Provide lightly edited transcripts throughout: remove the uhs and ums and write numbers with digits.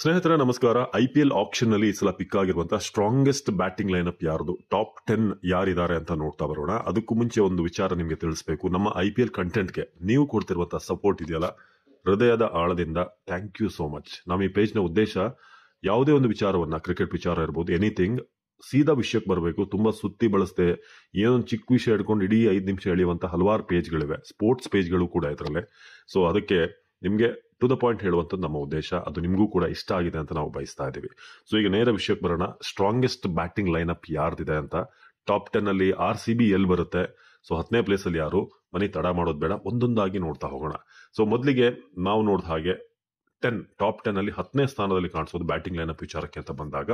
ಸ್ನೇಹಿತರೆ ನಮಸ್ಕಾರ. IPL action ನಲ್ಲಿ ಈ ಸಲ ಪಿಕ್ ಆಗಿರುವಂತಹ ಸ್ಟ್ರಾಂಗೆಸ್ಟ್ ಬ್ಯಾಟಿಂಗ್ ಲೈನಪ್ ಯಾರ್ದು, ಟಾಪ್ 10 ಯಾರಿದ್ದಾರೆ ಅಂತ ನೋಡ್ತಾ ಬರೋಣ. ಅದಕ್ಕೂ ಮುಂಚೆ ಒಂದು ವಿಚಾರ ನಿಮಗೆ ತಿಳಿಸಬೇಕು. ನಮ್ಮ IPL ಕಂಟೆಂಟ್ಗೆ ನೀವು ಕೊಡ್ತಿರುವಂತಹ ಸಪೋರ್ಟ್ ಇದೆಯಲ್ಲ, ಹೃದಯದ ಆಳದಿಂದ ಥ್ಯಾಂಕ್ ಯು ಸೋ ಮಚ್. ನಮ್ಮ ಈ ಪೇಜ್ನ ಉದ್ದೇಶ ಯಾವುದೇ ಒಂದು ವಿಚಾರವನ್ನ, ಕ್ರಿಕೆಟ್ ವಿಚಾರ ಇರ್ಬೋದು, ಎನಿಥಿಂಗ್, ಸೀದಾ ವಿಷಯಕ್ಕೆ ಬರಬೇಕು. ತುಂಬಾ ಸುತ್ತಿ ಬಳಸದೆ ಏನೊಂದು ಚಿಕ್ಕ ವಿಷಯ ಹಿಡ್ಕೊಂಡು ಇಡೀ 5 ನಿಮಿಷ ಎಳೆಯುವಂತ ಹಲವಾರು ಪೇಜ್ಗಳಿವೆ, ಸ್ಪೋರ್ಟ್ಸ್ ಪೇಜ್ಗಳು ಕೂಡ ಇದರಲ್ಲೇ. ಸೊ ಅದಕ್ಕೆ ನಿಮಗೆ ಟು ದ ಪಾಯಿಂಟ್ ಹೇಳುವಂಥದ್ದು ನಮ್ಮ ಉದ್ದೇಶ. ಅದು ನಿಮಗೂ ಕೂಡ ಇಷ್ಟ ಆಗಿದೆ ಅಂತ ನಾವು ಬಯಸ್ತಾ ಇದ್ದೀವಿ. ಸೊ ಈಗ ನೇರ ವಿಷಯಕ್ಕೆ ಬರೋಣ. ಸ್ಟ್ರಾಂಗೆಸ್ಟ್ ಬ್ಯಾಟಿಂಗ್ ಲೈನಪ್ ಯಾರ್ದಿದೆ ಅಂತ. ಟಾಪ್ 10 ಅಲ್ಲಿ RCB ಎಲ್ಲಿ ಬರುತ್ತೆ, ಸೊ 10ನೇ ಪ್ಲೇಸ್ ಅಲ್ಲಿ ಯಾರು, ಮನಿ ತಡ ಮಾಡೋದು ಬೇಡ, ಒಂದೊಂದಾಗಿ ನೋಡ್ತಾ ಹೋಗೋಣ. ಸೊ ಮೊದಲಿಗೆ ನಾವು ನೋಡಿದ ಹಾಗೆ ಟಾಪ್ 10 ಅಲ್ಲಿ 10ನೇ ಸ್ಥಾನದಲ್ಲಿ ಕಾಣಿಸೋದು ಬ್ಯಾಟಿಂಗ್ ಲೈನಪ್ ವಿಚಾರಕ್ಕೆ ಅಂತ ಬಂದಾಗ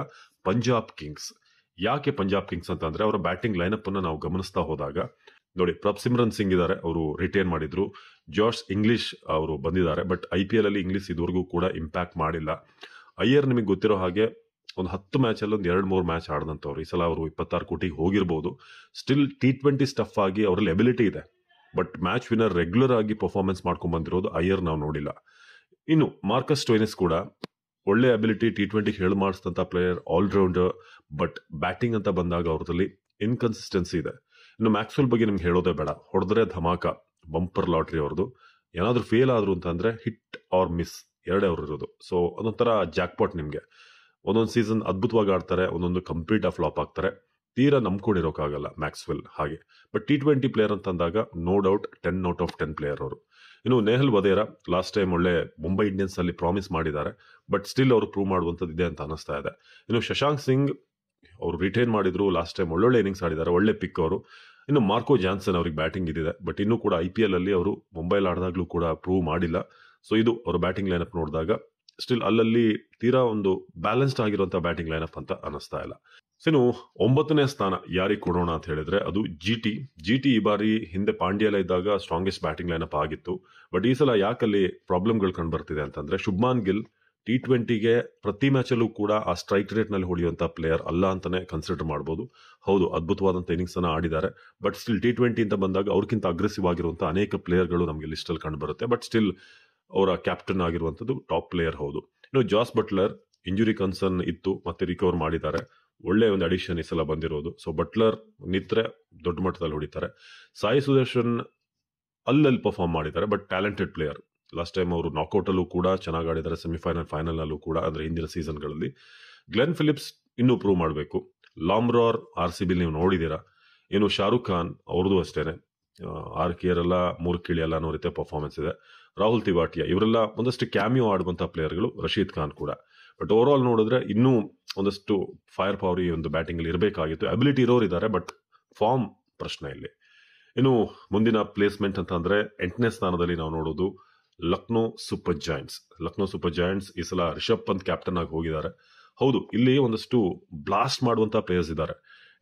ಪಂಜಾಬ್ ಕಿಂಗ್ಸ್. ಯಾಕೆ ಪಂಜಾಬ್ ಕಿಂಗ್ಸ್ ಅಂತಂದ್ರೆ ಅವರ ಬ್ಯಾಟಿಂಗ್ ಲೈನಪ್ ಅನ್ನ ನಾವು ಗಮನಿಸ್ತಾ ಹೋದಾಗ ನೋಡಿ, ಪ್ರಭ್ಸಿಮ್ರನ್ ಸಿಂಗ್ ಇದ್ದಾರೆ, ಅವರು ರಿಟೈನ್ ಮಾಡಿದ್ರು. ಜಾರ್ಜ್ ಇಂಗ್ಲಿಷ್ ಅವರು ಬಂದಿದ್ದಾರೆ, ಬಟ್ IPL ಅಲ್ಲಿ ಇಂಗ್ಲಿಷ್ ಇದುವರೆಗೂ ಕೂಡ ಇಂಪ್ಯಾಕ್ಟ್ ಮಾಡಿಲ್ಲ. ಅಯ್ಯರ್ ನಿಮಗೆ ಗೊತ್ತಿರೋ ಹಾಗೆ ಒಂದು 10 ಮ್ಯಾಚ್ ಅಲ್ಲಿ ಒಂದು 2-3 ಮ್ಯಾಚ್ ಆಡದಂತವ್ರು. ಈ ಸಲ ಅವರು 26 ಕೋಟಿಗೆ ಹೋಗಿರ್ಬೋದು. ಸ್ಟಿಲ್ T20 ಸ್ಟಫ್ ಆಗಿ ಅವರಲ್ಲಿ ಎಬಿಲಿಟಿ ಇದೆ, ಬಟ್ ಮ್ಯಾಚ್ ವಿನ್ನರ್ ರೆಗ್ಯುಲರ್ ಆಗಿ ಪರ್ಫಾರ್ಮೆನ್ಸ್ ಮಾಡ್ಕೊಂಡ್ ಬಂದಿರೋದು ಅಯ್ಯರ್ ನಾವು ನೋಡಿಲ್ಲ. ಇನ್ನು ಮಾರ್ಕಸ್ ಸ್ಟೋಯ್ನಿಸ್ ಕೂಡ ಒಳ್ಳೆ ಅಬಿಲಿಟಿ, T20 ಹೇಳಿ ಮಾಡಿಸಿದಂತ ಪ್ಲೇಯರ್, ಆಲ್ರೌಂಡರ್, ಬಟ್ ಬ್ಯಾಟಿಂಗ್ ಅಂತ ಬಂದಾಗ ಅವ್ರದಲ್ಲಿ ಇನ್ಕನ್ಸಿಸ್ಟೆನ್ಸಿ ಇದೆ. ಇನ್ನು ಮ್ಯಾಕ್ಸ್ವೆಲ್ ಬಗ್ಗೆ ನಿಮ್ಗೆ ಹೇಳೋದೇ ಬೇಡ, ಹೊಡೆದ್ರೆ ಧಮಾಕ, ಬಂಪರ್ ಲಾಟ್ರಿ ಅವ್ರದ್ದು. ಏನಾದ್ರೂ ಫೇಲ್ ಆದ್ರು ಅಂತಂದ್ರೆ ಹಿಟ್ ಆರ್ ಮಿಸ್ ಎರಡೇ ಅವ್ರು ಇರೋದು. ಸೊ ಅದೊಂಥರ ಜಾಕ್ಪಾಟ್. ನಿಮ್ಗೆ ಒಂದೊಂದು ಸೀಸನ್ ಅದ್ಭುತವಾಗಿ ಆಡ್ತಾರೆ, ಒಂದೊಂದು ಕಂಪ್ಲೀಟ್ ಆಗಿ ಫ್ಲಾಪ್ ಆಗ್ತಾರೆ. ತೀರಾ ನಂಬ್ಕೊಂಡಿರೋಕ್ಕಾಗಲ್ಲ ಮ್ಯಾಕ್ಸ್ವೆಲ್ ಹಾಗೆ. ಬಟ್ T20 ಪ್ಲೇಯರ್ ಅಂತಂದಾಗ no doubt 10 out of 10 player ಅವರು. ಇನ್ನು ನೆಹಲ್ ವಧೇರಾ ಲಾಸ್ಟ್ ಟೈಮ್ ಒಳ್ಳೆ ಮುಂಬೈ ಇಂಡಿಯನ್ಸ್ ಅಲ್ಲಿ ಪ್ರಾಮಿಸ್ ಮಾಡಿದ್ದಾರೆ, ಬಟ್ ಸ್ಟಿಲ್ ಅವರು ಪ್ರೂವ್ ಮಾಡುವಂಥದ್ದು ಇದೆ ಅಂತ ಅನಿಸ್ತಾ ಇದೆ. ಇನ್ನು ಶಶಾಂಕ್ ಸಿಂಗ್ ಅವರು ರಿಟೈನ್ ಮಾಡಿದ್ರು, ಲಾಸ್ಟ್ ಟೈಮ್ ಒಳ್ಳೊಳ್ಳೆ ಇನ್ನಿಂಗ್ಸ್ ಆಡಿದ್ದಾರೆ, ಒಳ್ಳೆ ಪಿಕ್ ಅವರು. ಇನ್ನು ಮಾರ್ಕೋ ಜಾನ್ಸನ್ ಅವ್ರಿಗೆ ಬ್ಯಾಟಿಂಗ್ ಇದಿದೆ, ಬಟ್ ಇನ್ನೂ ಕೂಡ IPL ಅಲ್ಲಿ ಅವರು ಮುಂಬೈಲ್ ಆಡಿದಾಗ್ಲೂ ಕೂಡ ಪ್ರೂವ್ ಮಾಡಿಲ್ಲ. ಸೊ ಇದು ಅವ್ರ ಬ್ಯಾಟಿಂಗ್ ಲೈನಪ್ ನೋಡಿದಾಗ ಸ್ಟಿಲ್ ಅಲ್ಲಲ್ಲಿ ತೀರಾ ಒಂದು ಬ್ಯಾಲೆನ್ಸ್ಡ್ ಆಗಿರುವಂತಹ ಬ್ಯಾಟಿಂಗ್ ಲೈನಪ್ ಅಂತ ಅನಿಸ್ತಾ ಇಲ್ಲ. ಇನ್ನು 9ನೇ ಸ್ಥಾನ ಯಾರಿಗೆ ಕೊಡೋಣ ಅಂತ ಹೇಳಿದ್ರೆ ಅದು GT. ಈ ಬಾರಿ ಹಿಂದೆ ಪಾಂಡ್ಯ ಇದ್ದಾಗ ಸ್ಟ್ರಾಂಗೆಸ್ಟ್ ಬ್ಯಾಟಿಂಗ್ ಲೈನಪ್ ಆಗಿತ್ತು, ಬಟ್ ಈ ಸಲ ಯಾಕಲ್ಲಿ ಪ್ರಾಬ್ಲಮ್ಗಳು ಕಂಡು ಬರ್ತಿದೆ ಅಂತಂದ್ರೆ ಶುಭ್ಮಾನ್ ಗಿಲ್ T20ಗೆ ಪ್ರತಿ ಮ್ಯಾಚ್ ಅಲ್ಲೂ ಕೂಡ ಆ ಸ್ಟ್ರೈಕ್ ರೇಟ್ ನಲ್ಲಿ ಹೊಡೆಯುವಂತ ಪ್ಲೇಯರ್ ಅಲ್ಲ ಅಂತಾನೆ ಕನ್ಸಿಡರ್ ಮಾಡಬಹುದು. ಹೌದು, ಅದ್ಭುತವಾದಂತ ಇನ್ನಿಂಗ್ಸ್ ಅನ್ನ ಆಡಿದ್ದಾರೆ, ಬಟ್ ಸ್ಟಿಲ್ T20 ಅಂತ ಬಂದಾಗ ಅವ್ರಕ್ಕಿಂತ ಅಗ್ರೆಸಿವ್ ಆಗಿರುವಂತಹ ಅನೇಕ ಪ್ಲೇಯರ್ಗಳು ನಮಗೆ ಲಿಸ್ಟ್ ಅಲ್ಲಿ ಕಂಡು ಬರುತ್ತೆ. ಬಟ್ ಸ್ಟಿಲ್ ಅವರ ಕ್ಯಾಪ್ಟನ್ ಆಗಿರುವಂತದ್ದು ಟಾಪ್ ಪ್ಲೇಯರ್ ಹೌದು. ಇನ್ನು ಜಾಸ್ ಬಟ್ಲರ್ ಇಂಜುರಿ ಕನ್ಸರ್ನ್ ಇತ್ತು, ಮತ್ತೆ ರಿಕವರ್ ಮಾಡಿದ್ದಾರೆ. ಒಳ್ಳೆ ಒಂದು ಅಡಿಷನ್ ಈ ಸಲ ಬಂದಿರೋದು. ಸೊ ಬಟ್ಲರ್ ನಿತ್ರೆ ದೊಡ್ಡ ಮಟ್ಟದಲ್ಲಿ ಹೊಡಿತಾರೆ. ಸಾಯಿ ಸುದರ್ಶನ್ ಅಲ್ಲಲ್ಲಿ ಪರ್ಫಾರ್ಮ್ ಮಾಡಿದ್ದಾರೆ, but talented player. Last time ಅವರು ನಾಕ್ಔಟ್ ಅಲ್ಲೂ ಕೂಡ ಚೆನ್ನಾಗಿ ಆಡಿದ್ದಾರೆ, ಸೆಮಿಫೈನಲ್, ಫೈನಲ್ ಅಲ್ಲೂ ಕೂಡ, ಅಂದ್ರೆ ಹಿಂದಿನ ಸೀಸನ್ಗಳಲ್ಲಿ. ಗ್ಲೆನ್ ಫಿಲಿಪ್ಸ್ ಇನ್ನೂ ಪ್ರೂವ್ ಮಾಡಬೇಕು. ಲಾಮ್ರಾರ್ RCB ನೀವು ನೋಡಿದೀರಾ. ಇನ್ನು ಶಾರುಖ್ ಖಾನ್ ಅವ್ರದ್ದು ಅಷ್ಟೇನೆ, 6 ಕೇರಲ್ಲ 3 ಕಿಳಿಯಲ್ಲ ಅನ್ನೋ ರೀತಿಯ ಪರ್ಫಾರ್ಮೆನ್ಸ್ ಇದೆ. ರಾಹುಲ್ ತಿವಾಟಿಯಾ ಇವರೆಲ್ಲ ಒಂದಷ್ಟು ಕ್ಯಾಮಿಯೋ ಆಡುವಂತಹ ಪ್ಲೇಯರ್ಗಳು. ರಶೀದ್ ಖಾನ್ ಕೂಡ. ಬಟ್ ಓವರ್ ಆಲ್ ನೋಡಿದ್ರೆ ಇನ್ನೂ ಒಂದಷ್ಟು ಫೈರ್ ಪವರ್ ಈ ಒಂದು ಬ್ಯಾಟಿಂಗ್ ಅಲ್ಲಿ ಇರಬೇಕಾಗಿತ್ತು. ಅಬಿಲಿಟಿ ಇರೋರು ಇದ್ದಾರೆ, ಬಟ್ ಫಾರ್ಮ್ ಪ್ರಶ್ನೆ ಇಲ್ಲಿ. ಇನ್ನು ಮುಂದಿನ ಪ್ಲೇಸ್ಮೆಂಟ್ ಅಂತ ಅಂದ್ರೆ 8ನೇ ಸ್ಥಾನದಲ್ಲಿ ನಾವು ನೋಡೋದು ಲಕ್ನೋ ಸೂಪರ್ ಜಾಯಿಂಟ್ಸ್. ಈ ಸಲ ರಿಷಬ್ ಪಂತ್ ಕ್ಯಾಪ್ಟನ್ ಆಗಿ ಹೋಗಿದ್ದಾರೆ. ಹೌದು, ಇಲ್ಲಿ ಒಂದಷ್ಟು ಬ್ಲಾಸ್ಟ್ ಮಾಡುವಂತ ಪ್ಲೇಯರ್ಸ್ ಇದ್ದಾರೆ.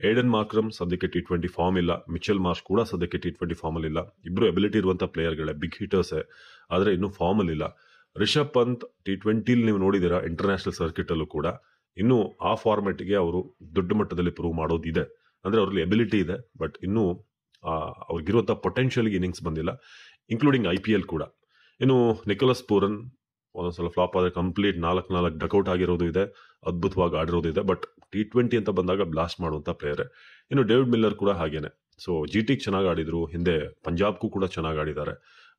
ಏಡನ್ ಮಾರ್ಕ್ರಮ್ ಸದ್ಯಕ್ಕೆ T20 ಫಾರ್ಮ್ ಇಲ್ಲ, ಮಿಚೆಲ್ ಮಾರ್ಷ್ ಕೂಡ ಸದ್ಯಕ್ಕೆ T20 ಫಾರ್ಮ್ ಅಲ್ಲಿ ಇಲ್ಲ. ಇಬ್ರು ಎಬಿಲಿಟಿ ಇರುವಂತಹ ಪ್ಲೇಯರ್ಗಳೇ, ಬಿಗ್ ಹಿಟರ್ಸೇ, ಆದ್ರೆ ಇನ್ನೂ ಫಾರ್ಮ್ ಅಲ್ಲಿ ಇಲ್ಲ. ರಿಷಬ್ ಪಂತ್ T20 ನೀವು ನೋಡಿದಿರಾ, ಇಂಟರ್ನ್ಯಾಷನಲ್ ಸರ್ಕಿಟ್ ಅಲ್ಲೂ ಕೂಡ ಇನ್ನು ಆ ಫಾರ್ಮೆಟ್ಗೆ ಅವರು ದೊಡ್ಡ ಮಟ್ಟದಲ್ಲಿ ಪ್ರೂವ್ ಮಾಡೋದಿದೆ. ಅಂದ್ರೆ ಅವರಲ್ಲಿ ಎಬಿಲಿಟಿ ಇದೆ, ಬಟ್ ಇನ್ನೂ ಅವ್ರಿಗಿರುವಂತಹ ಪೊಟೆನ್ಷಿಯಲ್ ಇನ್ನಿಂಗ್ಸ್ ಬಂದಿಲ್ಲ, ಇನ್ಕ್ಲೂಡಿಂಗ್ IPL ಕೂಡ. ಇನ್ನು ನಿಕೋಲಸ್ ಪೂರನ್ ಒಂದೊಂದ್ಸಲ ಫ್ಲಾಪ್ ಆದ್ರೆ ಕಂಪ್ಲೀಟ್ 4 ಡಕೌಟ್ ಆಗಿರೋದು ಇದೆ, ಅದ್ಭುತವಾಗಿ ಆಡಿರೋದು ಇದೆ, ಬಟ್ T20 ಅಂತ ಬಂದಾಗ ಬ್ಲಾಸ್ಟ್ ಮಾಡುವಂತ ಪ್ಲೇಯರ್. ಇನ್ನು ಡೇವಿಡ್ ಮಿಲ್ಲರ್ ಕೂಡ ಹಾಗೇನೆ. ಸೊ GTಗೆ ಚೆನ್ನಾಗಿ ಆಡಿದ್ರು, ಹಿಂದೆ ಪಂಜಾಬ್ಗೂ ಕೂಡ ಚೆನ್ನಾಗಿ ಆಡಿದ್ದಾರೆ,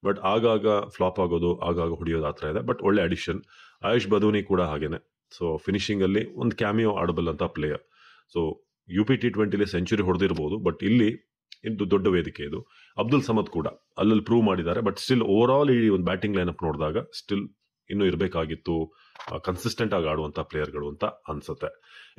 ಬಟ್ ಆಗಾಗ ಫ್ಲಾಪ್ ಆಗೋದು, ಆಗಾಗ ಹೊಡೆಯೋದು ಆ ಥರ ಇದೆ, ಬಟ್ ಒಳ್ಳೆ ಅಡಿಷನ್. ಆಯುಷ್ ಬದೂನಿ ಕೂಡ ಹಾಗೇನೆ. ಸೊ ಫಿನಿಶಿಂಗ್ ಅಲ್ಲಿ ಒಂದು ಕ್ಯಾಮಿಯೋ ಆಡಬಲ್ ಅಂತ player. So UP T20 century ಹೊಡೆದಿರಬಹುದು, ಬಟ್ ಇಲ್ಲಿ ಇದು ದೊಡ್ಡ ವೇದಿಕೆ ಇದು. ಅಬ್ದುಲ್ ಸಮದ್ ಕೂಡ ಅಲ್ಲಲ್ಲಿ ಪ್ರೂವ್ ಮಾಡಿದ್ದಾರೆ, ಬಟ್ ಸ್ಟಿಲ್ ಓವರ್ ಆಲ್ ಈ ಒಂದು ಬ್ಯಾಟಿಂಗ್ ಲೈನಪ್ ನೋಡಿದಾಗ ಸ್ಟಿಲ್ ಇನ್ನೂ ಇರಬೇಕಾಗಿತ್ತು ಕನ್ಸಿಸ್ಟೆಂಟ್ ಆಗಿ ಆಡುವಂತ ಪ್ಲೇಯರ್ಗಳು ಅಂತ ಅನ್ಸುತ್ತೆ.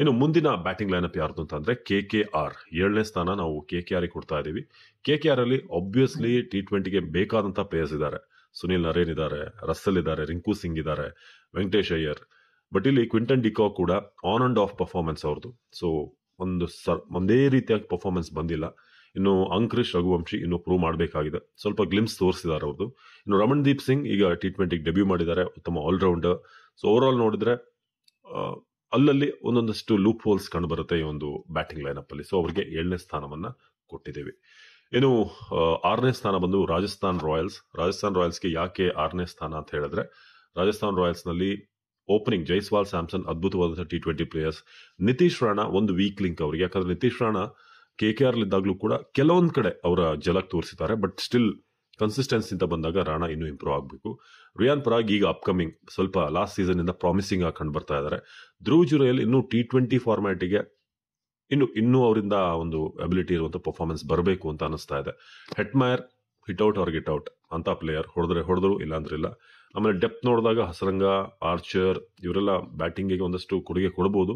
ಇನ್ನು ಮುಂದಿನ ಬ್ಯಾಟಿಂಗ್ ಲೈನಪ್ ಯಾರ್ದು ಅಂತಂದ್ರೆ KKR. 7ನೇ ಸ್ಥಾನ ನಾವು KKR ಕೊಡ್ತಾ ಇದೀವಿ. KKR ಅಲ್ಲಿ ಆಬ್ವಿಯಸ್ಲಿ T20ಗೆ ಬೇಕಾದಂತ ಪ್ಲೇಯರ್ಸ್ ಇದ್ದಾರೆ. ಸುನಿಲ್ ನರೇನ್ ಇದ್ದಾರೆ, ರಸ್ಸೆಲ್ ಇದ್ದಾರೆ, ರಿಂಕು ಸಿಂಗ್ ಇದ್ದಾರೆ, ವೆಂಕಟೇಶ್ ಅಯ್ಯರ್. ಬಟ್ ಇಲ್ಲಿ ಕ್ವಿಂಟನ್ ಡಿಕಾಕ್ ಕೂಡ ಆನ್ ಅಂಡ್ ಆಫ್ ಪರ್ಫಾರ್ಮೆನ್ಸ್ ಅವ್ರದ್ದು. ಸೊ ಒಂದೇ ರೀತಿಯಾಗಿ ಪರ್ಫಾರ್ಮೆನ್ಸ್ ಬಂದಿಲ್ಲ. ಇನ್ನು ಅಂಕರಿಶ್ ರಘುವಂಶಿ ಇನ್ನೂ ಪ್ರೂವ್ ಮಾಡಬೇಕಾಗಿದೆ, ಸ್ವಲ್ಪ ಗ್ಲಿಮ್ಸ್ ತೋರಿಸಿದ್ದಾರೆ ಅವ್ರದ್ದು. ಇನ್ನು ರಮಣ್ದೀಪ್ ಸಿಂಗ್ ಈಗ T20 ಡೆಬ್ಯೂ ಮಾಡಿದ್ದಾರೆ, ಉತ್ತಮ ಆಲ್ರೌಂಡರ್. ಸೊ ಓವರ್ ಆಲ್ ನೋಡಿದ್ರೆ ಅಲ್ಲಲ್ಲಿ ಒಂದೊಂದಷ್ಟು ಲೂಪ್ ಹೋಲ್ಸ್ ಕಂಡು ಬರುತ್ತೆ ಈ ಒಂದು ಬ್ಯಾಟಿಂಗ್ ಲೈನಪ್ ಅಲ್ಲಿ. ಸೊ ಅವರಿಗೆ 7ನೇ ಸ್ಥಾನವನ್ನ ಕೊಟ್ಟಿದ್ದೇವೆ. ಇನ್ನು 6ನೇ ಸ್ಥಾನ ಬಂದು ರಾಜಸ್ಥಾನ್ ರಾಯಲ್ಸ್ಗೆ ಯಾಕೆ 6ನೇ ಸ್ಥಾನ ಅಂತ ಹೇಳಿದ್ರೆ, ರಾಜಸ್ಥಾನ್ ರಾಯಲ್ಸ್ ನಲ್ಲಿ ಓಪನಿಂಗ್ ಜೈಸ್ವಾಲ್, ಸ್ಯಾಮ್ಸನ್ ಅದ್ಭುತವಾದಂತಹ T20 ಪ್ಲೇಯರ್ಸ್. ನಿತೀಶ್ ರಾಣಾ ಒಂದು ವೀಕ್ ಲಿಂಕ್ ಅವರಿಗೆ, ಯಾಕಂದ್ರೆ ನಿತೀಶ್ ರಾಣಾ KKR ಇದ್ದಾಗಲೂ ಕೂಡ ಕೆಲವೊಂದ್ ಕಡೆ ಅವರ ಜಲಕ್ ತೋರಿಸಿದ್ದಾರೆ, ಬಟ್ ಸ್ಟಿಲ್ ಕನ್ಸಿಸ್ಟೆನ್ಸಿ ಅಂತ ಬಂದಾಗ ರಾಣಾ ಇನ್ನೂ ಇಂಪ್ರೂವ್ ಆಗಬೇಕು. ರಿಯಾನ್ ಪರಾಗ್ ಈಗ ಅಪ್ಕಮಿಂಗ್ ಸ್ವಲ್ಪ ಲಾಸ್ಟ್ ಸೀಸನ್ ಇಂದ ಪ್ರಾಮಿಸಿಂಗ್ ಆಗಿ ಕಂಡು ಬರ್ತಾ ಇದ್ದಾರೆ. ಧ್ರುವ್ ಜುರೇಲ್ ಇನ್ನೂ T20 ಫಾರ್ಮ್ಯಾಟಿಗೆ ಇನ್ನೂ ಅವರಿಂದ ಒಂದು ಅಬಿಲಿಟಿ ಇರುವಂತ ಪರ್ಫಾರ್ಮೆನ್ಸ್ ಬರಬೇಕು ಅಂತ ಅನಿಸ್ತಾ ಇದೆ. Hetmyer hit out or get out ಅಂತ ಪ್ಲೇಯರ್, ಹೊಡೆದ್ರು ಇಲ್ಲ ಅಂದ್ರೆ ಇಲ್ಲ. ಆಮೇಲೆ ಡೆಪ್ತ್ ನೋಡಿದಾಗ ಹಸರಂಗ, ಆರ್ಚರ್ ಇವರೆಲ್ಲ ಬ್ಯಾಟಿಂಗಿಗೆ ಒಂದಷ್ಟು ಕೊಡುಗೆ ಕೊಡಬಹುದು,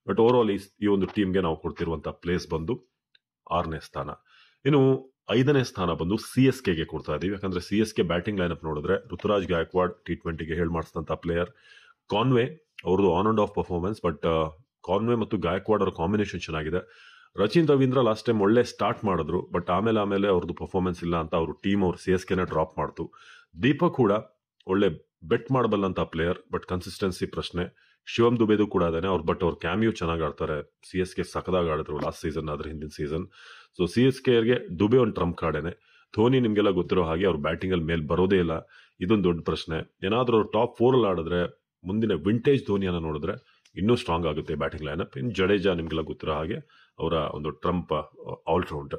ಬಟ್ ಓವರ್ ಆಲ್ ಈ ಒಂದು ಟೀಮ್ಗೆ ನಾವು ಕೊಡ್ತಿರುವಂತಹ ಪ್ಲೇಸ್ ಬಂದು 6ನೇ ಸ್ಥಾನ. ಇನ್ನು 5ನೇ ಸ್ಥಾನ ಬಂದು CSKಗೆ ಕೊಡ್ತಾ ಇದೀವಿ. ಯಾಕಂದ್ರೆ CSK ಬ್ಯಾಟಿಂಗ್ ಲೈನಪ್ ನೋಡಿದ್ರೆ ಋತುರಾಜ್ ಗಾಯಕ್ವಾಡ್ T20ಗೆ ಹೇಳಿ ಮಾಡಿಸಿದಂತ ಪ್ಲೇಯರ್, ಕಾನ್ವೆ ಅವ್ರದ್ದು on and of performance, but convoy ಮತ್ತು ಗಾಯಕ್ವಾಡ್ ಅವರ ಕಾಂಬಿನೇಷನ್ ಚೆನ್ನಾಗಿದೆ. ರಚಿನ್ ರವೀಂದ್ರ ಲಾಸ್ಟ್ ಟೈಮ್ ಒಳ್ಳೆ ಸ್ಟಾರ್ಟ್ ಮಾಡಿದ್ರು, ಬಟ್ ಆಮೇಲೆ ಅವ್ರದ್ದು ಪರ್ಫಾರ್ಮೆನ್ಸ್ ಇಲ್ಲ ಅಂತ ಅವ್ರ ಟೀಮ್ ಅವ್ರು CSKನ ಡ್ರಾಪ್ ಮಾಡ್ತು. ದೀಪಕ್ ಕೂಡ ಒಳ್ಳೆ ಬೆಟ್ ಮಾಡಬಲ್ಲಂತ ಪ್ಲೇಯರ್, ಬಟ್ ಕನ್ಸಿಸ್ಟೆನ್ಸಿ ಪ್ರಶ್ನೆ. ಶಿವಮ್ ದುಬೇದು ಕೂಡ ಅದೇನೆ ಬಟ್ ಅವ್ರ ಕ್ಯಾಮಿಯೋ ಚೆನ್ನಾಗಿ ಆಡ್ತಾರೆ. CSK ಸಖದಾಗಿ ಆಡಿದ್ರು ಲಾಸ್ಟ್ ಸೀಸನ್, ಅದ್ರ ಹಿಂದಿನ ಸೀಸನ್. ಸೊ CSKಗೆ ದುಬೆ ಒಂದು ಟ್ರಂಪ್ ಕಾರ್ಡೇನೆ. ಧೋನಿ ನಿಮ್ಗೆಲ್ಲ ಗೊತ್ತಿರೋ ಹಾಗೆ ಅವ್ರ ಬ್ಯಾಟಿಂಗ್ ಅಲ್ಲಿ ಮೇಲ್ ಬರೋದೇ ಇಲ್ಲ, ಇದೊಂದು ದೊಡ್ಡ ಪ್ರಶ್ನೆ. ಏನಾದ್ರೂ ಅವ್ರು ಟಾಪ್ 4 ಅಲ್ಲಿ ಆಡಿದ್ರೆ, ಮುಂದಿನ ವಿಂಟೇಜ್ ಧೋನಿಯನ್ನ ನೋಡಿದ್ರೆ ಇನ್ನೂ ಸ್ಟ್ರಾಂಗ್ ಆಗುತ್ತೆ ಬ್ಯಾಟಿಂಗ್ ಲೈನಪ್. ಇನ್ನು ಜಡೇಜಾ ನಿಮ್ಗೆಲ್ಲ ಗೊತ್ತಿರೋ ಹಾಗೆ ಅವರ ಒಂದು ಟ್ರಂಪ್ ಆಲ್ರೌಂಡ್.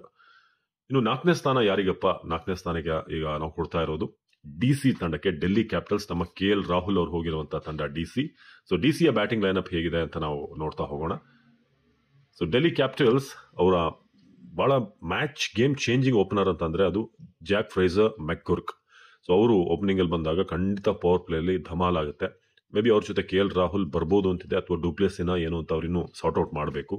ಇನ್ನು 4ನೇ ಸ್ಥಾನ ಯಾರಿಗಪ್ಪ? 4ನೇ ಸ್ಥಾನಕ್ಕೆ ಈಗ ನಾವು ಕೊಡ್ತಾ ಇರೋದು DC ತಂಡಕ್ಕೆ, ಡೆಲ್ಲಿ ಕ್ಯಾಪಿಟಲ್ಸ್. ನಮ್ಮ KL ರಾಹುಲ್ ಅವ್ರು ಹೋಗಿರುವಂತಹ ತಂಡ DC. ಸೊ DCಯ ಬ್ಯಾಟಿಂಗ್ ಲೈನಪ್ ಹೇಗಿದೆ ಅಂತ ನಾವು ನೋಡ್ತಾ ಹೋಗೋಣ. ಸೊ ಡೆಲ್ಲಿ ಕ್ಯಾಪಿಟಲ್ಸ್ ಅವರ ಬಹಳ ಮ್ಯಾಚ್ ಗೇಮ್ ಚೇಂಜಿಂಗ್ ಓಪನರ್ ಅಂತಂದ್ರೆ ಅದು ಜಾಕ್ ಫ್ರೇಸರ್ ಮೆಕ್ಗುರ್ಕ್. ಸೊ ಅವರು ಓಪನಿಂಗ್ ಅಲ್ಲಿ ಬಂದಾಗ ಖಂಡಿತ ಪವರ್ ಪ್ಲೇ ಅಲ್ಲಿ ಧಮಾಲ್ ಆಗುತ್ತೆ. ಮೇ ಬಿ ಅವ್ರ ಜೊತೆ KL ರಾಹುಲ್ ಬರ್ಬೋದು ಅಂತಿದೆ, ಅಥವಾ ಡುಪ್ಲೆಸಿನ ಏನು ಅಂತ ಅವ್ರು ಇನ್ನೂ ಸಾರ್ಟ್ ಔಟ್ ಮಾಡಬೇಕು.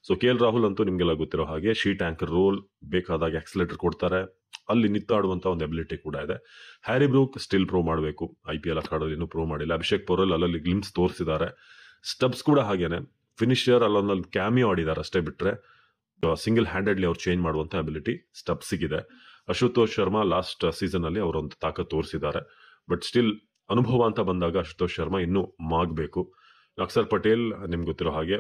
ಸೊ KL ರಾಹುಲ್ ಅಂತೂ ನಿಮ್ಗೆಲ್ಲ ಗೊತ್ತಿರೋ ಹಾಗೆ ಶೀಟ್ ಆಂಕರ್ ರೋಲ್, ಬೇಕಾದಾಗ ಆಕ್ಸಿಲೇಟರ್ ಕೊಡ್ತಾರೆ, ಅಲ್ಲಿ ನಿತ್ತಾಡುವಂತ ಒಂದು ಅಬಿಲಿಟಿ ಕೂಡ ಇದೆ. ಹ್ಯಾರಿ ಬ್ರೂಕ್ ಸ್ಟಿಲ್ ಪ್ರೂವ್ ಮಾಡಬೇಕು, IPL ಅಖಾಡದಲ್ಲಿ ಇನ್ನೂ ಪ್ರೂವ್ ಮಾಡಿಲ್ಲ. ಅಭಿಷೇಕ್ ಪೊರೆಲ್ ಅಲ್ಲಲ್ಲಿ ಗ್ಲಿಮ್ಸ್ ತೋರಿಸಿದ್ದಾರೆ. ಸ್ಟಬ್ಸ್ ಕೂಡ ಹಾಗೇನೆ, ಫಿನಿಷರ್ ಅಲ್ಲೊಂದಲ್ಲಿ ಕ್ಯಾಮಿಯೋ ಆಡಿದ್ದಾರೆ ಅಷ್ಟೇ, ಬಿಟ್ರೆ ಸಿಂಗಲ್ ಹ್ಯಾಂಡೆಡ್ಲಿ ಅವ್ರು ಚೇಂಜ್ ಮಾಡುವಂತ ಅಬಿಲಿಟಿ ಸ್ಟಬ್ಸಿಗಿದೆ. ಅಶುತೋಷ್ ಶರ್ಮಾ ಲಾಸ್ಟ್ ಸೀಸನ್ ಅಲ್ಲಿ ಅವರೊಂದು ತಾಕತ್ ತೋರಿಸಿದ್ದಾರೆ, ಬಟ್ ಸ್ಟಿಲ್ ಅನುಭವ ಅಂತ ಬಂದಾಗ ಅಶುತೋಷ್ ಶರ್ಮಾ ಇನ್ನೂ ಮಾಗಬೇಕು. ಅಕ್ಷರ್ ಪಟೇಲ್ ನಿಮ್ಗೆ ಗೊತ್ತಿರೋ ಹಾಗೆ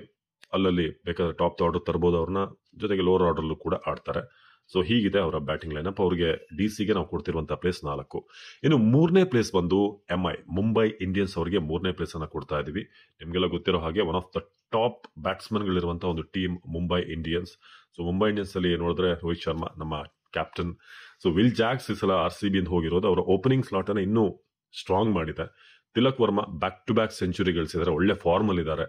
ಅಲ್ಲಲ್ಲಿ ಬೇಕಾದ್ರೆ ಟಾಪ್ ಆರ್ಡರ್ ತರಬಹುದು ಅವ್ರನ್ನ, ಜೊತೆಗೆ ಲೋವರ್ ಆರ್ಡರ್ಲು ಕೂಡ ಆಡ್ತಾರೆ. ಸೊ ಹೀಗಿದೆ ಅವರ ಬ್ಯಾಟಿಂಗ್ ಲೈನಪ್. ಅವ್ರಿಗೆ DCಗೆ ನಾವು ಕೊಡ್ತಿರುವಂತಹ ಪ್ಲೇಸ್ 4. ಇನ್ನು 3ನೇ ಪ್ಲೇಸ್ ಬಂದು MI ಮುಂಬೈ ಇಂಡಿಯನ್ಸ್ ಅವರಿಗೆ 3ನೇ ಪ್ಲೇಸ್ ಅನ್ನ ಕೊಡ್ತಾ ಇದೀವಿ. ನಿಮ್ಗೆಲ್ಲ ಗೊತ್ತಿರೋ ಹಾಗೆ one of the top batsman ಗಳಿರುವಂತಹ ಒಂದು team Mumbai Indians. So Mumbai Indians ಅಲ್ಲಿ ನೋಡಿದ್ರೆ ರೋಹಿತ್ ಶರ್ಮಾ ನಮ್ಮ ಕ್ಯಾಪ್ಟನ್. ಸೊ ವಿಲ್ ಜಾಕ್ಸ್ ಈ ಸಲ RCB ಇಂದ ಹೋಗಿರೋದು, ಅವರ ಓಪನಿಂಗ್ ಸ್ಲಾಟ್ ಅನ್ನ ಇನ್ನೂ ಸ್ಟ್ರಾಂಗ್ ಮಾಡಿದೆ. Tilak Varma back to back century ಗಳಿಸಿದ್ದಾರೆ, ಒಳ್ಳೆ ಫಾರ್ಮ್ ಅಲ್ಲಿ ಇದ್ದಾರೆ.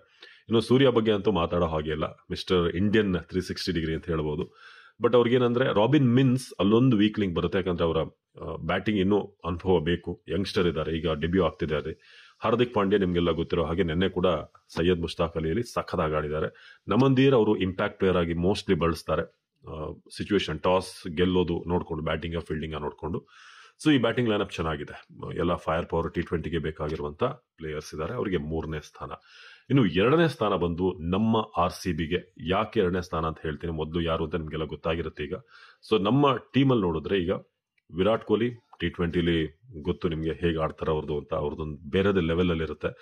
ಇನ್ನು ಸೂರ್ಯ ಬಗ್ಗೆ ಅಂತೂ ಮಾತಾಡೋ ಹಾಗೆ ಇಲ್ಲ, ಮಿಸ್ಟರ್ ಇಂಡಿಯನ್ 360 ಡಿಗ್ರಿ ಅಂತ ಹೇಳ್ಬೋದು. ಬಟ್ ಅವ್ರಿಗೇನಂದ್ರೆ ರಾಬಿನ್ ಮಿನ್ಸ್ ಅಲ್ಲೊಂದು ವೀಕ್ ಲಿಂಕ್ ಬರುತ್ತೆ, ಯಾಕಂದ್ರೆ ಅವರ ಬ್ಯಾಟಿಂಗ್ ಇನ್ನೂ ಅನುಭವ ಬೇಕು. ಯಂಗ್ಸ್ಟರ್ ಇದ್ದಾರೆ, ಈಗ ಡೆಬ್ಯೂ ಆಗ್ತಿದೆ ಅಲ್ಲಿ. ಹಾರ್ದಿಕ್ ಪಾಂಡ್ಯ ನಿಮ್ಗೆಲ್ಲ ಗೊತ್ತಿರೋ ಹಾಗೆ ನಿನ್ನೆ ಕೂಡ ಸೈಯದ್ ಮುಷ್ತಾಕ್ ಅಲಿಯಲ್ಲಿ ಸಖದಾಗಿ ಆಡಿದ್ದಾರೆ. ನಮಂದೀರ್ ಅವರು ಇಂಪ್ಯಾಕ್ಟ್ ಪ್ಲೇಯರ್ ಆಗಿ ಮೋಸ್ಟ್ಲಿ ಬಳಸ್ತಾರೆ, ಸಿಚುವೇಶನ್ ಟಾಸ್ ಗೆಲ್ಲೋದು ನೋಡ್ಕೊಂಡು, ಬ್ಯಾಟಿಂಗ್ ಫೀಲ್ಡಿಂಗ್ ನೋಡ್ಕೊಂಡು. ಸೊ ಈ ಬ್ಯಾಟಿಂಗ್ ಲೈನಪ್ ಚೆನ್ನಾಗಿದೆ, ಎಲ್ಲ ಫೈರ್ ಪವರ್ T20ಗೆ ಬೇಕಾಗಿರುವಂತ ಪ್ಲೇಯರ್ಸ್ ಇದ್ದಾರೆ. ಅವರಿಗೆ 3ನೇ ಸ್ಥಾನ. ಇನ್ನು 2ನೇ ಸ್ಥಾನ ಬಂದು ನಮ್ಮ RCBಗೆ. ಯಾಕೆ 2ನೇ ಸ್ಥಾನ ಅಂತ ಹೇಳ್ತೀನಿ, ಮೊದಲು ಯಾರು ಅಂತ ನಿಮ್ಗೆಲ್ಲ ಗೊತ್ತಾಗಿರುತ್ತೆ ಈಗ. ಸೊ ನಮ್ಮ ಟೀಮಲ್ಲಿ ನೋಡಿದ್ರೆ ಈಗ ವಿರಾಟ್ ಕೊಹ್ಲಿ T20ಲಿ ಗೊತ್ತು ನಿಮ್ಗೆ ಹೇಗೆ ಆಡ್ತಾರೆ ಅವ್ರದ್ದು ಅಂತ, ಅವ್ರದ್ದೊಂದು ಬೇರೆದೇ ಲೆವೆಲ್ ಅಲ್ಲಿ ಇರುತ್ತೆ.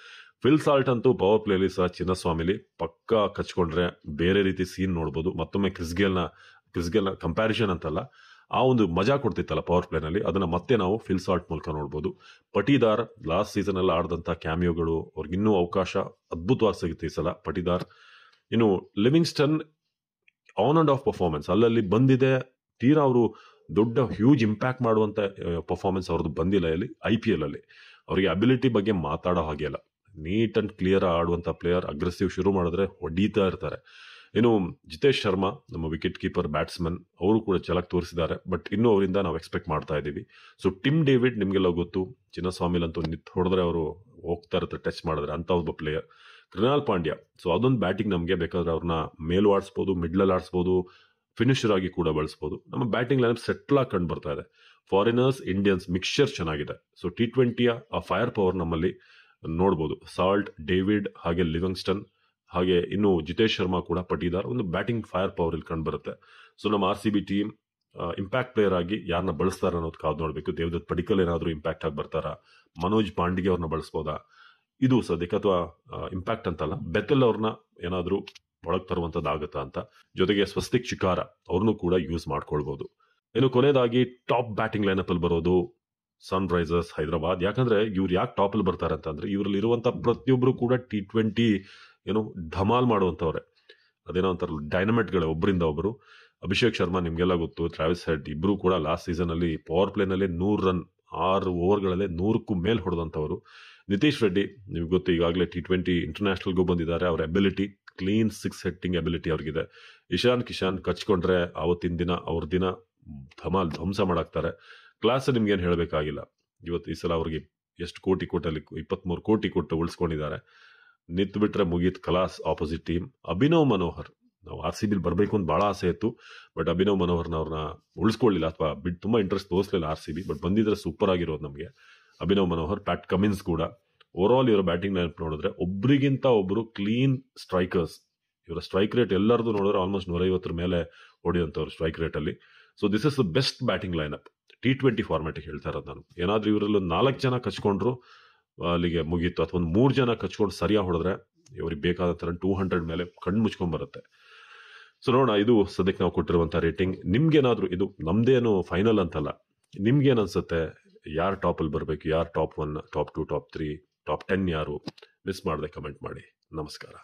ಫಿಲ್ ಸಾಲ್ಟ್ ಅಂತೂ ಪವರ್ ಪ್ಲೇಲಿ ಸಹ ಚಿನ್ನಸ್ವಾಮಿಲಿ ಪಕ್ಕಾ ಕಚ್ಕೊಂಡ್ರೆ ಬೇರೆ ರೀತಿ ಸೀನ್ ನೋಡ್ಬೋದು. ಮತ್ತೊಮ್ಮೆ ಕ್ರಿಸ್ಗೇಲ್ನ ಕಂಪ್ಯಾರಿಸನ್ ಅಂತಲ್ಲ, ಆ ಒಂದು ಮಜಾ ಕೊಡ್ತಿತ್ತಲ್ಲ ಪವರ್ ಪ್ಲೇನಲ್ಲಿ, ಅದನ್ನ ಮತ್ತೆ ನಾವು ಫಿಲ್ ಸಾಲ್ಟ್ ಮೂಲಕ ನೋಡ್ಬೋದು. ಪಟಿದಾರ್ ಲಾಸ್ಟ್ ಸೀಸನ್ ಅಲ್ಲಿ ಆಡಿದಂತ ಕ್ಯಾಮಿಯೋಗಳು ಅವ್ರಿಗೆ ಇನ್ನೂ ಅವಕಾಶ ಅದ್ಭುತವಾಗಿ ಸಿಗುತ್ತೆ ಈ ಸಲ. ಪಟಿದಾರ್. ಇನ್ನು Livingston on and of performance ಅಲ್ಲಲ್ಲಿ ಬಂದಿದೆ, ತೀರಾ ಅವರು ದೊಡ್ಡ ಹ್ಯೂಜ್ ಇಂಪ್ಯಾಕ್ಟ್ ಮಾಡುವಂತ ಪರ್ಫಾರ್ಮೆನ್ಸ್ ಅವ್ರದ್ದು ಬಂದಿಲ್ಲ ಇಲ್ಲಿ IPL ಅಲ್ಲಿ. ಅವರಿಗೆ ಅಬಿಲಿಟಿ ಬಗ್ಗೆ ಮಾತಾಡೋ ಹಾಗೆ ಇಲ್ಲ, ನೀಟ್ ಅಂಡ್ ಕ್ಲಿಯರ್ ಆಡುವಂತ ಪ್ಲೇಯರ್. ಅಗ್ರೆಸಿವ್ ಶುರು ಮಾಡಿದ್ರೆ ಹೊಡೀತಾ ಇರ್ತಾರೆ. ಇನ್ನು ಜಿತೇಶ್ ಶರ್ಮಾ ನಮ್ಮ ವಿಕೆಟ್ ಕೀಪರ್ ಬ್ಯಾಟ್ಸ್ಮನ್, ಅವರು ಕೂಡ ಚೆನ್ನಾಗಿ ತೋರಿಸಿದ್ದಾರೆ, ಬಟ್ ಇನ್ನೂ ಅವರಿಂದ ನಾವು ಎಕ್ಸ್ಪೆಕ್ಟ್ ಮಾಡ್ತಾ ಇದ್ದೀವಿ. ಸೊ ಟಿಮ್ ಡೇವಿಡ್ ನಿಮ್ಗೆಲ್ಲ ಗೊತ್ತು, ಚಿನ್ನಸ್ವಾಮಿಲಂತೂ ಹೊಡೆದ್ರೆ ಅವರು ಹೋಗ್ತಾ ಇರುತ್ತೆ ಟಚ್ ಮಾಡಿದ್ರೆ ಅಂತ ಒಬ್ಬ ಪ್ಲೇಯರ್. ಕೃಣಾಲ್ ಪಾಂಡ್ಯ. ಸೊ ಅದೊಂದು ಬ್ಯಾಟಿಂಗ್ ನಮಗೆ ಬೇಕಾದ್ರೆ ಅವ್ರನ್ನ ಮೇಲೂ ಆಡಿಸ್ಬೋದು, ಮಿಡ್ಲಲ್ಲಿ ಆಡಿಸ್ಬೋದು, ಫಿನಿಶರ್ ಆಗಿ ಕೂಡ ಬಳಸ್ಬೋದು. ನಮ್ಮ ಬ್ಯಾಟಿಂಗ್ ಲೈನ್ ಸೆಟ್ಲ್ ಆಗಿ ಕಂಡು ಬರ್ತಾ ಇದೆ. ಫಾರಿನರ್ಸ್ ಇಂಡಿಯನ್ಸ್ ಮಿಕ್ಸ್ಚರ್ ಚೆನ್ನಾಗಿದೆ. ಸೊ T20ಯ ಆ ಫೈರ್ ಪವರ್ ನಮ್ಮಲ್ಲಿ ನೋಡ್ಬೋದು. ಸಾಲ್ಟ್, ಡೇವಿಡ್, ಹಾಗೆ ಲಿವಿಂಗ್ಸ್ಟನ್, ಹಾಗೆ ಇನ್ನು ಜಿತೇಶ್ ಶರ್ಮಾ ಕೂಡ, ಪಟಿದಾರ್, ಒಂದು ಬ್ಯಾಟಿಂಗ್ ಫೈರ್ ಪವರ್ ಇಲ್ಲಿ ಕಂಡು ಬರುತ್ತೆ. ಸೊ ನಮ್ಮ RCB ಟೀಮ್ ಇಂಪ್ಯಾಕ್ಟ್ ಪ್ಲೇಯರ್ ಆಗಿ ಯಾರನ್ನ ಬಳಸ್ತಾರ ಅನ್ನೋದು ಕಾದು ನೋಡಬೇಕು. ದೇವದತ್ ಪಡಿಕಲ್ ಏನಾದರೂ ಇಂಪ್ಯಾಕ್ಟ್ ಆಗಿ ಬರ್ತಾರಾ, ಮನೋಜ್ ಪಾಂಡಿಗೆ ಅವ್ರನ್ನ ಬಳಸ್ಬೋದಾ, ಇದು ಸದ್ಯಕ್ಕೆ, ಅಥವಾ ಇಂಪ್ಯಾಕ್ಟ್ ಅಂತಲ್ಲ ಬೆತೆಲ್ ಅವ್ರನ್ನ ಏನಾದರೂ ಒಳಗೆ ತರುವಂತದ್ದಾಗತ್ತಾ ಅಂತ. ಜೊತೆಗೆ ಸ್ವಸ್ತಿಕ್ ಚಿಕಾರ ಅವ್ರನ್ನೂ ಕೂಡ ಯೂಸ್ ಮಾಡ್ಕೊಳ್ಬಹುದು. ಇನ್ನು ಕೊನೆಯದಾಗಿ ಟಾಪ್ ಬ್ಯಾಟಿಂಗ್ ಲೈನಪ್ ಅಲ್ಲಿ ಬರೋದು ಸನ್ ರೈಸರ್ಸ್ ಹೈದರಾಬಾದ್. ಯಾಕಂದ್ರೆ ಇವ್ರು ಯಾಕೆ ಟಾಪಲ್ಲಿ ಬರ್ತಾರೆ ಅಂತಂದ್ರೆ ಇವರಲ್ಲಿ ಇರುವಂತ ಪ್ರತಿಯೊಬ್ಬರು ಕೂಡ T20 ಧಮಾಲ್ ಮಾಡುವಂತವ್ರೆ. ಅದೇನೋ ಅಂತಾರಲ್ಲ, ಡೈನಮೈಟ್ಗಳೇ ಒಬ್ಬರಿಂದ ಒಬ್ಬರು. ಅಭಿಷೇಕ್ ಶರ್ಮಾ ನಿಮ್ಗೆಲ್ಲ ಗೊತ್ತು, ಟ್ರಾವಿಸ್ ಹೆಡ್ ಇಬ್ರು ಕೂಡ ಲಾಸ್ಟ್ ಸೀಸನ್ ಅಲ್ಲಿ ಪವರ್ ಪ್ಲೇನಲ್ಲೇ 100 ರನ್ 6 ಓವರ್ಗಳಲ್ಲೇ 100ಕ್ಕೂ ಮೇಲ್ ಹೊಡೆದಂತವರು. ನಿತೀಶ್ ರೆಡ್ಡಿ ನಿಮ್ಗೆ ಗೊತ್ತು, ಈಗಾಗಲೇ T20 ಇಂಟರ್ನ್ಯಾಷನಲ್ಗೂ ಬಂದಿದ್ದಾರೆ. ಅವರ ಎಬಿಲಿಟಿ, ಕ್ಲೀನ್ 6 ಹಿಟ್ಟಿಂಗ್ ಎಬಿಲಿಟಿ ಅವ್ರಿಗಿದೆ. ಇಶಾನ್ ಕಿಶಾನ್ ಕಚ್ಕೊಂಡ್ರೆ ಅವತ್ತಿನ ದಿನ ಅವ್ರ ದಿನ ಧಮಾಲ್ ಧ್ವಂಸ ಮಾಡಾಕ್ತಾರೆ. ಕ್ಲಾಸ್ ನಿಮ್ಗೇನು ಹೇಳಬೇಕಾಗಿಲ್ಲ. ಈ ಸಲ ಅವ್ರಿಗೆ ಎಷ್ಟು ಕೋಟಿ ಕೊಟ್ಟಲ್ಲಿ 23 ಕೋಟಿ ಕೊಟ್ಟು ಉಳಿಸ್ಕೊಂಡಿದ್ದಾರೆ. ನಿಂತು ಬಿಟ್ರೆ ಮುಗೀತ್ ಕಲಾಸ್ ಆಪೋಸಿಟ್ ಟೀಮ್. ಅಭಿನವ್ ಮನೋಹರ್, ನಾವು RCB ಬರಬೇಕು ಅಂತ ಬಹಳ ಆಸೆ ಇತ್ತು, ಬಟ್ ಅಭಿನವ್ ಮನೋಹರ್ನ ಅವ್ರನ್ನ ಉಳಿಸ್ಕೊಳ್ಳಿಲ್ಲ ಅಥವಾ ತುಂಬಾ ಇಂಟ್ರೆಸ್ಟ್ ತೋರಿಸಲಿಲ್ಲ RCB. ಬಟ್ ಬಂದಿದ್ರೆ ಸೂಪರ್ ಆಗಿರೋದು ನಮಗೆ ಅಭಿನವ್ ಮನೋಹರ್. ಪ್ಯಾಟ್ ಕಮಿನ್ಸ್ ಕೂಡ. ಓವರ್ ಆಲ್ ಇವರ ಬ್ಯಾಟಿಂಗ್ ಲೈನ್ ನೋಡಿದ್ರೆ ಒಬ್ರಿಗಿಂತ ಒಬ್ರು ಕ್ಲೀನ್ ಸ್ಟ್ರೈಕರ್ಸ್. ಇವರ ಸ್ಟ್ರೈಕ್ ರೇಟ್ ಎಲ್ಲರದು ನೋಡಿದ್ರೆ ಆಲ್ಮೋಸ್ಟ್ 150 ಮೇಲೆ ಹೊಡೆಯುವಂಥವ್ರು ಸ್ಟ್ರೈಕ್ ರೇಟ್ ಅಲ್ಲಿ. So this is the best batting line up T20 format ಹೇಳ್ತಾ ಇರೋದು ನಾನು. ಏನಾದ್ರೂ ಇವರಲ್ಲಿ 4 ಜನ ಕಚ್ಕೊಂಡ್ರು ಅಲ್ಲಿಗೆ ಮುಗೀತು, ಅಥವಾ 3 ಜನ ಕಚ್ಕೊಂಡು ಸರಿಯಾಗಿ ಹೊಡೆದ್ರೆ ಇವ್ರಿಗೆ ಬೇಕಾದ ತರ 200 ಮೇಲೆ ಕಣ್ಣು ಮುಚ್ಕೊಂಡ್ ಬರುತ್ತೆ. ಸೊ ನೋಡೋಣ, ಇದು ಸದ್ಯಕ್ಕೆ ನಾವು ಕೊಟ್ಟಿರುವಂತ ರೇಟಿಂಗ್. ನಿಮ್ಗೇನಾದ್ರೂ, ಇದು ನಮ್ದೇನು ಫೈನಲ್ ಅಂತಲ್ಲ, ನಿಮ್ಗೇನ್ ಅನ್ಸುತ್ತೆ? ಯಾರು ಟಾಪಲ್ಲಿ ಬರಬೇಕು, ಯಾರು ಟಾಪ್ 1, ಟಾಪ್ 2, ಟಾಪ್ 3, ಟಾಪ್ 10 ಯಾರು? ಮಿಸ್ ಮಾಡದೆ ಕಮೆಂಟ್ ಮಾಡಿ. ನಮಸ್ಕಾರ.